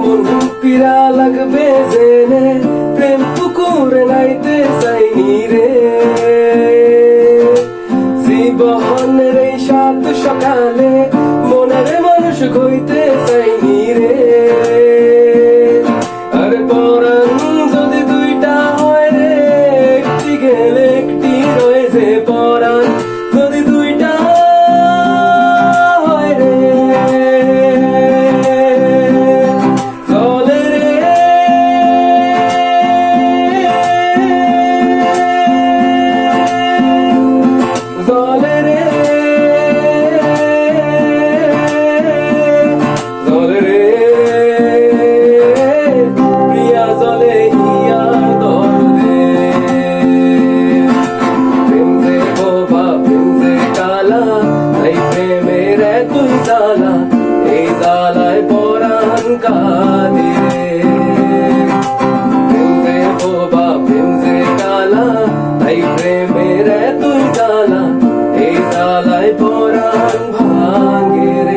মন পিরা লাগবে জেনে প্রেম পুকুরে নাইতে চাইনি রে। জীবনের এই সাত সকালে মনের মানুষ কইতে চাইনি রে। আর পরাণ যদি দুইটা হয় রে, একটি গেলে একটি রয়েছে। পরাণ যদি দুইটা হয় রে, চলে রে চলে রে চলে রে প্রিয়া চলে হিয়ার দরদে। প্রেম যে বোবা প্রেম যে কালা, তাই প্রেমের এতই জ্বালা, এই জ্বালায় পরাণ কাঁদে রে। প্রেম যে বোবা প্রেম যে কালা, তাই প্রেমের এতই জ্বালা, এই জ্বালায় পরাণ ভাঙে রে।